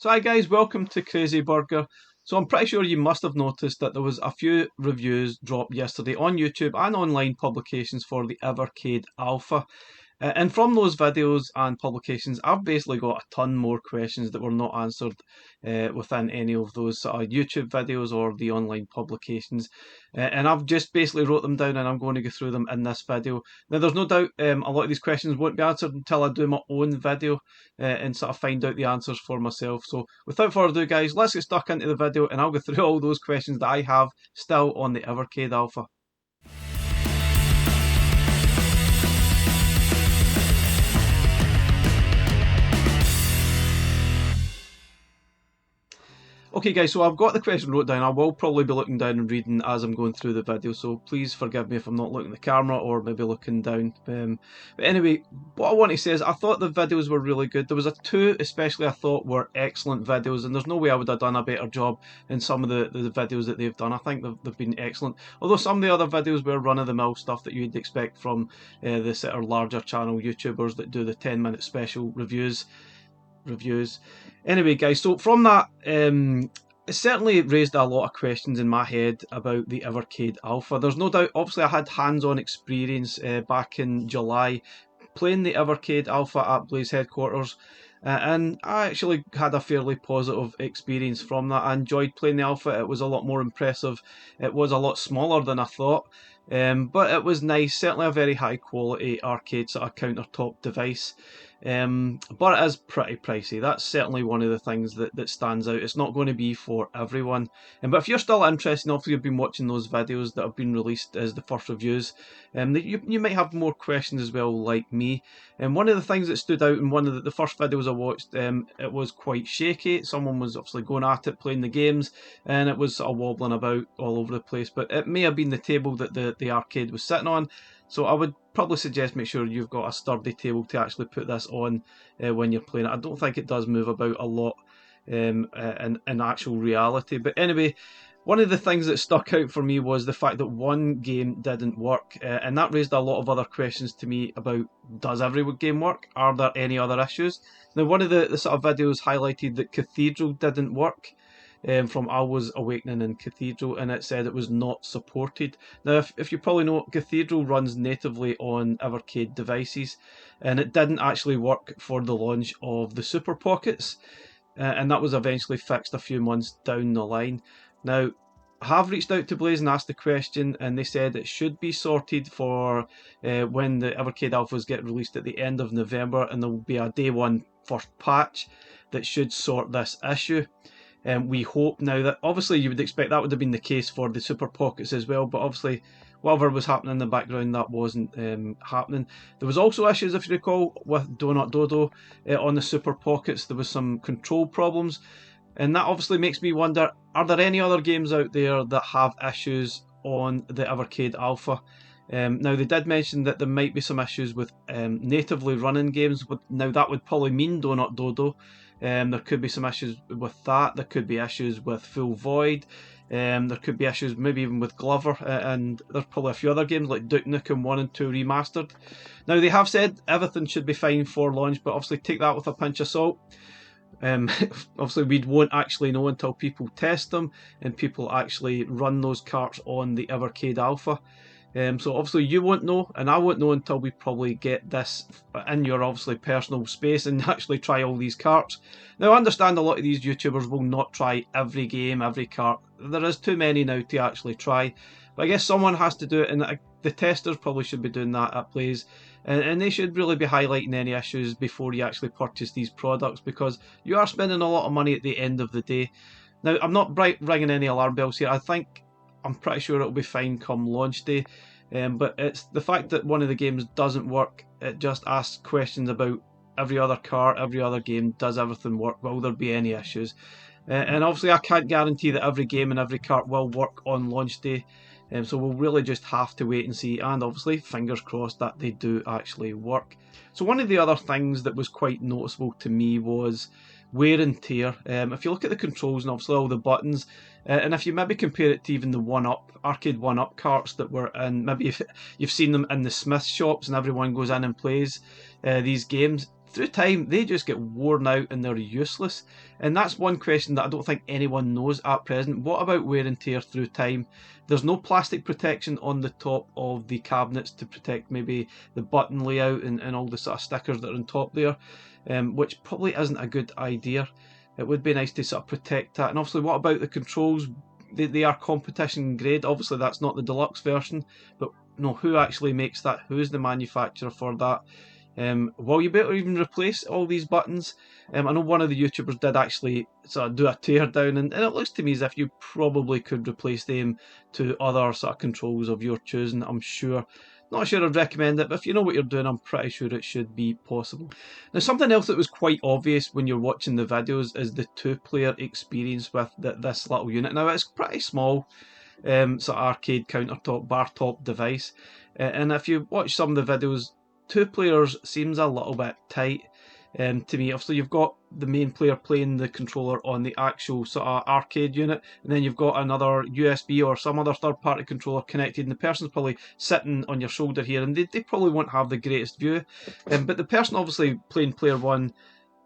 So hi guys, welcome to Crazy Burger. So I'm pretty sure you must have noticed that there was a few reviews dropped yesterday on YouTube and online publications for the Evercade Alpha. And from those videos and publications, I've basically got a ton more questions that were not answered within any of those sort of YouTube videos or the online publications. And I've just basically wrote them down and I'm going to go through them in this video. Now, there's no doubt a lot of these questions won't be answered until I do my own video and sort of find out the answers for myself. So without further ado, guys, let's get stuck into the video and I'll go through all those questions that I have still on the Evercade Alpha. Okay guys, so I've got the question wrote down. I will probably be looking down and reading as I'm going through the video, so please forgive me if I'm not looking at the camera or maybe looking down. But anyway, what I want to say is I thought the videos were really good. There was two especially I thought were excellent videos, and there's no way I would have done a better job in some of the videos that they've done. I think they've been excellent. Although some of the other videos were run-of-the-mill stuff that you'd expect from the sort of larger channel YouTubers that do the 10-minute special reviews. Anyway, guys, so from that, it certainly raised a lot of questions in my head about the Evercade Alpha. There's no doubt, obviously, I had hands-on experience back in July playing the Evercade Alpha at Blaze headquarters. And I actually had a fairly positive experience from that. I enjoyed playing the Alpha. It was a lot more impressive. It was a lot smaller than I thought. But it was nice, certainly a very high quality arcade sort of countertop device. But it is pretty pricey. That's certainly one of the things that stands out. It's not going to be for everyone. But if you're still interested, obviously you've been watching those videos that have been released as the first reviews, you might have more questions as well, like me. And one of the things that stood out in one of the first videos I watched, it was quite shaky. Someone was obviously going at it, playing the games, and it was sort of wobbling about all over the place. But it may have been the table that the arcade was sitting on. So I would probably suggest make sure you've got a sturdy table to actually put this on when you're playing it. I don't think it does move about a lot in actual reality. But anyway, one of the things that stuck out for me was the fact that one game didn't work, and that raised a lot of other questions to me about, does every game work? Are there any other issues? Now, one of the sort of videos highlighted that Cathedral didn't work. From I Was Awakening in Cathedral, and it said it was not supported. Now, if you probably know, Cathedral runs natively on Evercade devices, and it didn't actually work for the launch of the Super Pockets, and that was eventually fixed a few months down the line. Now, I have reached out to Blaze and asked the question, and they said it should be sorted for when the Evercade Alphas get released at the end of November, and there will be a day one first patch that should sort this issue. We hope now that, obviously you would expect that would have been the case for the Super Pockets as well, but obviously whatever was happening in the background, that wasn't happening. There was also issues, if you recall, with Donut Dodo on the Super Pockets. There was some control problems, and that obviously makes me wonder, are there any other games out there that have issues on the Evercade Alpha? Now, they did mention that there might be some issues with natively running games. Now, that would probably mean Donut Dodo. There could be some issues with that. There could be issues with Full Void. There could be issues maybe even with Glover. And there's probably a few other games like Duke Nukem 1 and 2 Remastered. Now, they have said everything should be fine for launch, but obviously take that with a pinch of salt. Obviously we won't actually know until people test them and people actually run those carts on the Evercade Alpha. So obviously you won't know, and I won't know until we probably get this in your obviously personal space and actually try all these carts. Now, I understand a lot of these YouTubers will not try every game, every cart. There is too many now to actually try. But I guess someone has to do it, and the testers probably should be doing that at Blaze. And they should really be highlighting any issues before you actually purchase these products, because you are spending a lot of money at the end of the day. Now, I'm not ringing any alarm bells here. I'm pretty sure it'll be fine come launch day. But it's the fact that one of the games doesn't work. It just asks questions about every other car, every other game. Does everything work? Will there be any issues? And obviously I can't guarantee that every game and every cart will work on launch day. So we'll really just have to wait and see, and obviously fingers crossed that they do actually work. So one of the other things that was quite noticeable to me was wear and tear. If you look at the controls and obviously all the buttons, and if you maybe compare it to even the arcade 1-up carts that were in, maybe if you've seen them in the Smith shops and everyone goes in and plays these games, through time they just get worn out and they're useless. And that's one question that I don't think anyone knows at present. What about wear and tear through time? There's no plastic protection on the top of the cabinets to protect maybe the button layout and all the sort of stickers that are on top there, which probably isn't a good idea. It would be nice to sort of protect that. And obviously, what about the controls? They are competition grade. Obviously, that's not the deluxe version, but who actually makes that? Who's the manufacturer for that? Will you be able to even replace all these buttons? I know one of the YouTubers did actually sort of do a teardown, and it looks to me as if you probably could replace them to other sort of controls of your choosing, I'm sure. Not sure I'd recommend it, but if you know what you're doing, I'm pretty sure it should be possible. Now, something else that was quite obvious when you're watching the videos is the two-player experience with this little unit. Now, it's pretty small, sort of arcade countertop, bar top device. And if you watch some of the videos, two players seems a little bit tight to me. Obviously, you've got the main player playing the controller on the actual sort of arcade unit, and then you've got another USB or some other third-party controller connected, and the person's probably sitting on your shoulder here, and they probably won't have the greatest view. But the person obviously playing player one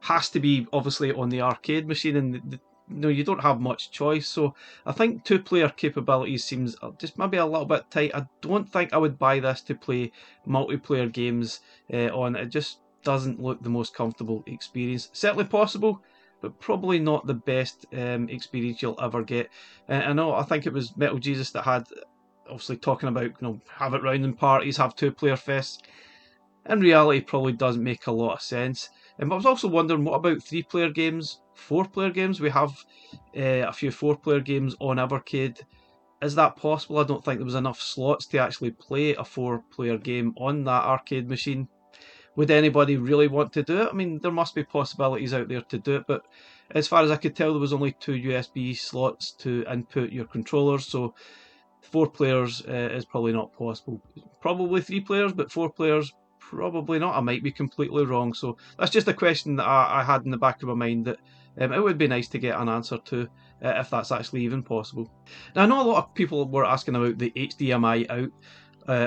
has to be obviously on the arcade machine, and you don't have much choice. So I think two-player capabilities seems just maybe a little bit tight. I don't think I would buy this to play multiplayer games on. It just doesn't look the most comfortable experience. Certainly possible, but probably not the best experience you'll ever get. I think it was Metal Jesus that had, obviously talking about, have it round in parties, have two-player fests. In reality, it probably doesn't make a lot of sense. But I was also wondering, what about three-player games, four-player games? We have a few four-player games on Evercade. Is that possible? I don't think there was enough slots to actually play a four-player game on that arcade machine. Would anybody really want to do it? I mean, there must be possibilities out there to do it, but as far as I could tell, there was only 2 USB slots to input your controllers, so 4 players is probably not possible. Probably 3 players, but 4 players, probably not. I might be completely wrong, so that's just a question that I had in the back of my mind that it would be nice to get an answer to, if that's actually even possible. Now, I know a lot of people were asking about the HDMI out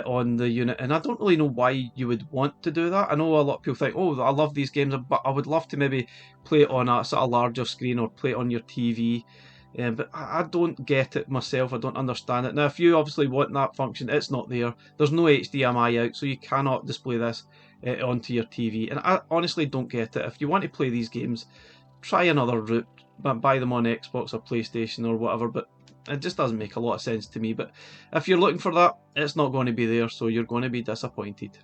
on the unit, and I don't really know why you would want to do that. I know a lot of people think, oh, I love these games, but I would love to maybe play it on a sort of larger screen or play it on your TV. But I don't get it myself. I don't understand it. Now, if you obviously want that function, it's not there. There's no HDMI out, so you cannot display this onto your TV. And I honestly don't get it. If you want to play these games, try another route. Buy them on Xbox or PlayStation or whatever. But it just doesn't make a lot of sense to me. But if you're looking for that, it's not going to be there, so you're going to be disappointed.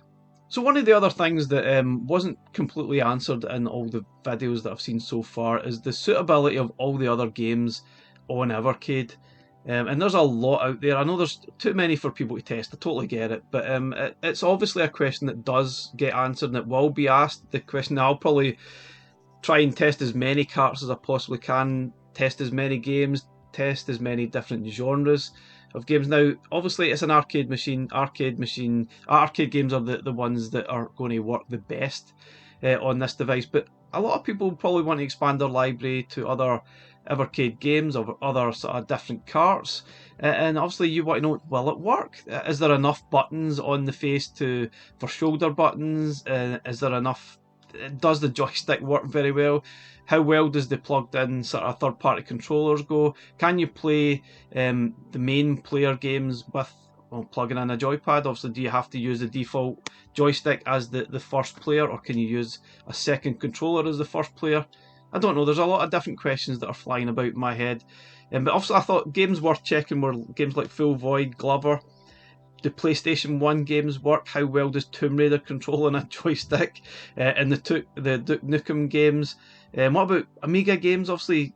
So one of the other things that wasn't completely answered in all the videos that I've seen so far is the suitability of all the other games on Evercade. And there's a lot out there. I know there's too many for people to test. I totally get it. But it's obviously a question that does get answered and it will be asked. The question, I'll probably try and test as many carts as I possibly can, test as many games, test as many different genres of games. Now, obviously, it's an arcade machine. Arcade games are the ones that are going to work the best on this device. But a lot of people probably want to expand their library to other Evercade games or other sort of different carts. And obviously, you want to know, will it work? Is there enough buttons on the face for shoulder buttons? Is there enough? Does the joystick work very well? How well does the plugged in sort of third party controllers go? Can you play the main player games with plugging in a joypad? Obviously, do you have to use the default joystick as the first player, or can you use a second controller as the first player? I don't know. There's a lot of different questions that are flying about in my head. But also, I thought games worth checking were games like Full Void, Glover. Do PlayStation 1 games work? How well does Tomb Raider control on a joystick? And the Duke Nukem games. What about Amiga games? Obviously,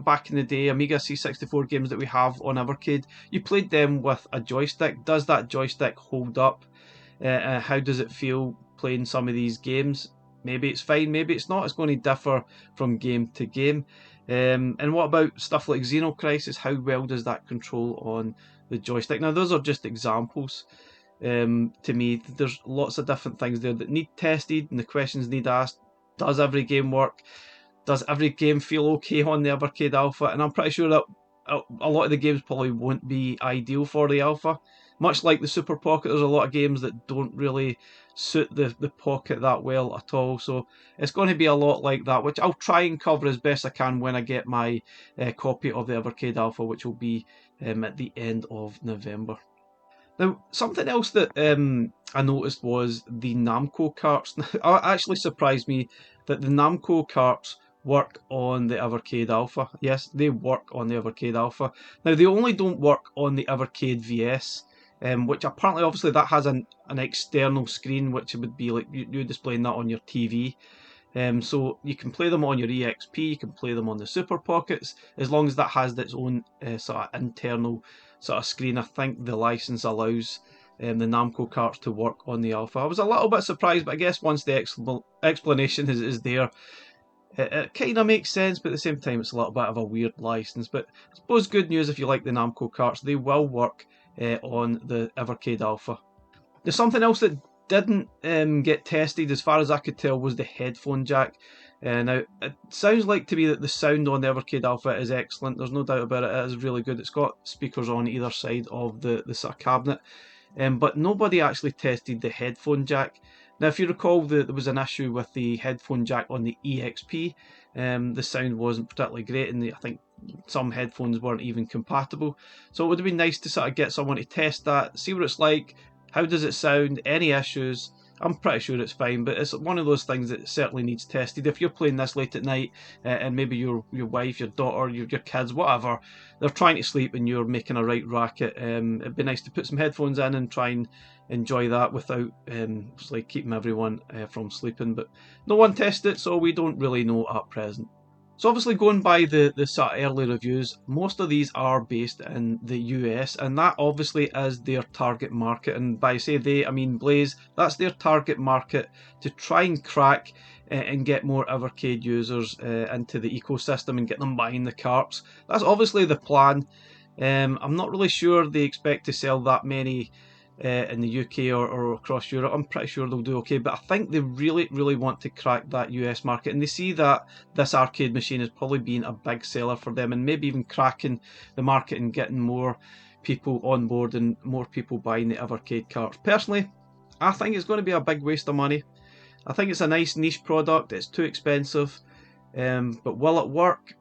back in the day, Amiga C64 games that we have on Evercade, you played them with a joystick. Does that joystick hold up? How does it feel playing some of these games? Maybe it's fine, maybe it's not. It's going to differ from game to game. And what about stuff like Xenocrisis? How well does that control on the joystick? Now, those are just examples. To me, there's lots of different things there that need tested and the questions need asked. Does every game work? Does every game feel okay on the Evercade Alpha? And I'm pretty sure that a lot of the games probably won't be ideal for the Alpha. much like the Super Pocket, there's a lot of games that don't really suit the Pocket that well at all. So it's going to be a lot like that, which I'll try and cover as best I can when I get my copy of the Evercade Alpha, which will be at the end of November. Now, something else that I noticed was the Namco carts. It actually surprised me that the Namco carts work on the Evercade Alpha. Yes, they work on the Evercade Alpha. Now, they only don't work on the Evercade VS, which apparently, obviously, that has an external screen, which would be like you displaying that on your TV. So you can play them on your EXP, you can play them on the Super Pockets, as long as that has its own sort of internal sort of screen. I think the license allows the Namco carts to work on the Alpha. I was a little bit surprised, but I guess once the explanation is there, it kind of makes sense, but at the same time it's a little bit of a weird license. But I suppose good news if you like the Namco carts, they will work on the Evercade Alpha. There's something else that didn't get tested, as far as I could tell, was the headphone jack. Now, it sounds like to me that the sound on the Evercade Alpha is excellent. There's no doubt about it. It is really good. It's got speakers on either side of the sort of cabinet. But nobody actually tested the headphone jack. Now, if you recall, there was an issue with the headphone jack on the EXP. The sound wasn't particularly great, and I think some headphones weren't even compatible. So it would have been nice to sort of get someone to test that, see what it's like, how does it sound, any issues. I'm pretty sure it's fine, but it's one of those things that certainly needs tested. If you're playing this late at night and maybe your wife, your daughter, your kids, whatever, they're trying to sleep and you're making a right racket, it'd be nice to put some headphones in and try and enjoy that without like keeping everyone from sleeping. But no one tested it, so we don't really know at present. So obviously, going by the sort of early reviews, most of these are based in the US, and that obviously is their target market. And by say they, I mean Blaze. That's their target market to try and crack and get more Evercade users into the ecosystem and get them buying the carts. That's obviously the plan. I'm not really sure they expect to sell that many in the UK or across Europe. I'm pretty sure they'll do okay, but I think they really want to crack that US market, and they see that this arcade machine has probably been a big seller for them, and maybe even cracking the market and getting more people on board and more people buying the Evercade carts. Personally, I think it's going to be a big waste of money. I think it's a nice niche product. It's too expensive, but will it work?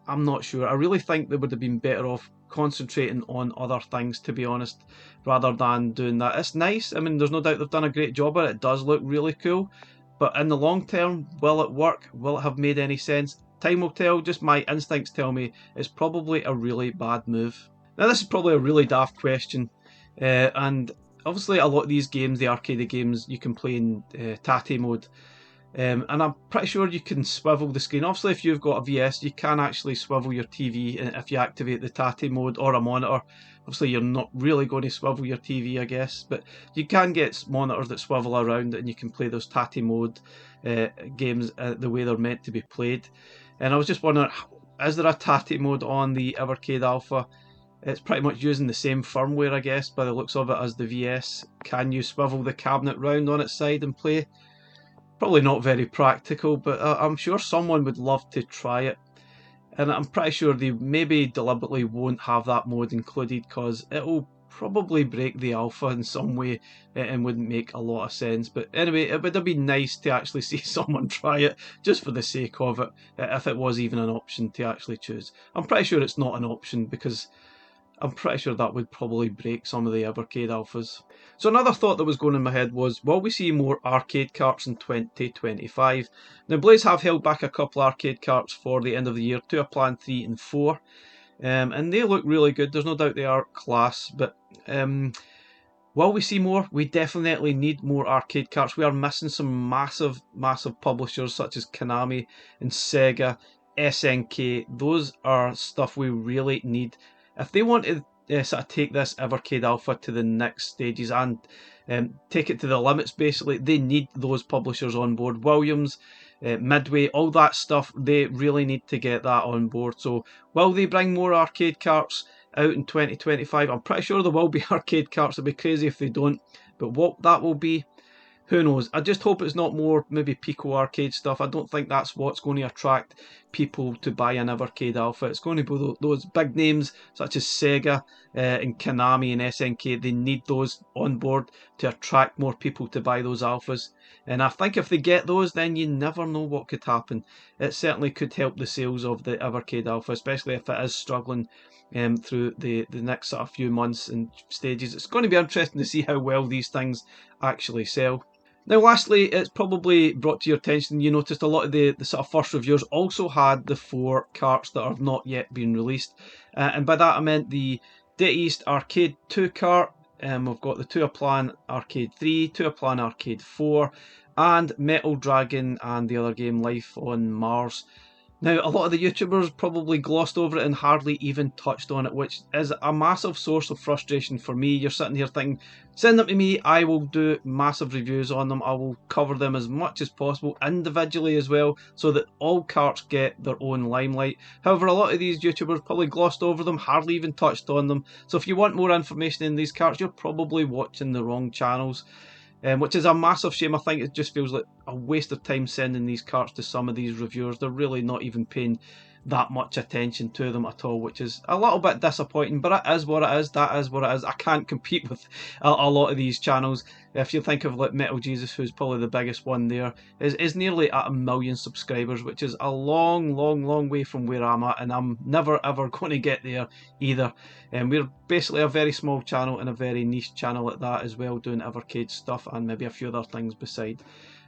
I'm not sure. I really think they would have been better off concentrating on other things, to be honest, rather than doing that. It's nice. I mean, there's no doubt they've done a great job at it. It does look really cool. But in the long term, will it work? Will it have made any sense? Time will tell. Just my instincts tell me it's probably a really bad move. Now, this is probably a really daft question. And obviously, a lot of these games, the arcade games, you can play in Tatty mode. And I'm pretty sure you can swivel the screen. Obviously, if you've got a VS, you can actually swivel your TV if you activate the Tatty mode or a monitor. Obviously, you're not really going to swivel your TV, I guess, but you can get monitors that swivel around and you can play those Tatty mode games the way they're meant to be played. And I was just wondering, is there a Tatty mode on the Evercade Alpha? It's pretty much using the same firmware, I guess, by the looks of it, as the VS. Can you swivel the cabinet round on its side and play? Probably not very practical, but I'm sure someone would love to try it. And I'm pretty sure they maybe deliberately won't have that mode included because it'll probably break the alpha in some way and wouldn't make a lot of sense. But anyway, it would have been nice to actually see someone try it just for the sake of it, if it was even an option to actually choose. I'm pretty sure it's not an option because I'm pretty sure that would probably break some of the Evercade Alphas. So another thought that was going in my head was, will we see more arcade carts in 2025? Now, Blaze have held back a couple arcade carts for the end of the year to a plan 3 and 4. And they look really good. There's no doubt they are class, but will we see more? We definitely need more arcade carts. We are missing some massive publishers such as Konami and Sega, SNK. Those are stuff we really need. If they want to sort of take this Evercade Alpha to the next stages and take it to the limits, basically, they need those publishers on board. Williams, Midway, all that stuff, they really need to get that on board. So will they bring more arcade carts out in 2025? I'm pretty sure there will be arcade carts. It'd be crazy if they don't. But what that will be, who knows? I just hope it's not more maybe Pico arcade stuff. I don't think that's what's going to attract people to buy an Evercade Alpha. It's going to be those big names such as Sega and Konami and SNK. They need those on board to attract more people to buy those Alphas. And I think if they get those, then you never know what could happen. It certainly could help the sales of the Evercade Alpha, especially if it is struggling through the next sort of few months and stages. It's going to be interesting to see how well these things actually sell. Now lastly, it's probably brought to your attention, you noticed a lot of the sort of first reviewers also had the 4 carts that have not yet been released. And by that I meant the Data East Arcade 2 cart, we've got the Tuaplan Arcade 3, Tuaplan Arcade 4, and Metal Dragon and the other game Life on Mars. Now, a lot of the YouTubers probably glossed over it and hardly even touched on it, which is a massive source of frustration for me. You're sitting here thinking, send them to me, I will do massive reviews on them, I will cover them as much as possible, individually as well, so that all carts get their own limelight. However, a lot of these YouTubers probably glossed over them, hardly even touched on them. So if you want more information in these carts, you're probably watching the wrong channels. Which is a massive shame. I think it just feels like a waste of time sending these carts to some of these reviewers. They're really not even paying that much attention to them at all, which is a little bit disappointing, but it is what it is. That is what it is. I can't compete with a lot of these channels. If you think of like Metal Jesus, who's probably the biggest one there, is nearly at 1 million subscribers, which is a long way from where I'm at, and I'm never ever going to get there either. And we're basically a very small channel and a very niche channel at that as well, doing Evercade stuff and maybe a few other things beside.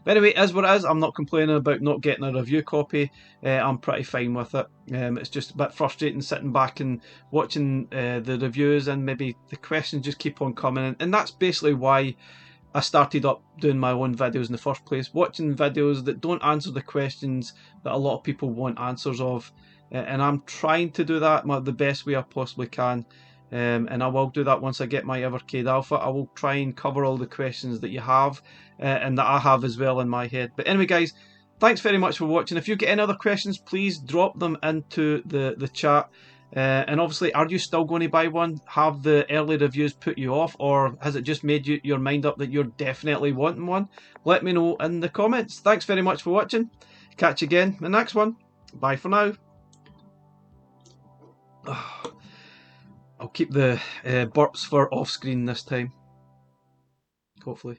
But anyway, it is what it is. I'm not complaining about not getting a review copy. I'm pretty fine with it. It's just a bit frustrating sitting back and watching the reviews, and maybe the questions just keep on coming in. And that's basically why I started up doing my own videos in the first place, watching videos that don't answer the questions that a lot of people want answers of. And I'm trying to do that the best way I possibly can. And I will do that once I get my Evercade Alpha. I will try and cover all the questions that you have and that I have as well in my head. But anyway guys, thanks very much for watching. If you get any other questions, please drop them into the chat. And obviously, are you still going to buy one? Have the early reviews put you off, or has it just made your mind up that you're definitely wanting one? Let me know in the comments. Thanks very much for watching. Catch you again in the next one. Bye for now. I'll keep the burps for off screen this time, hopefully.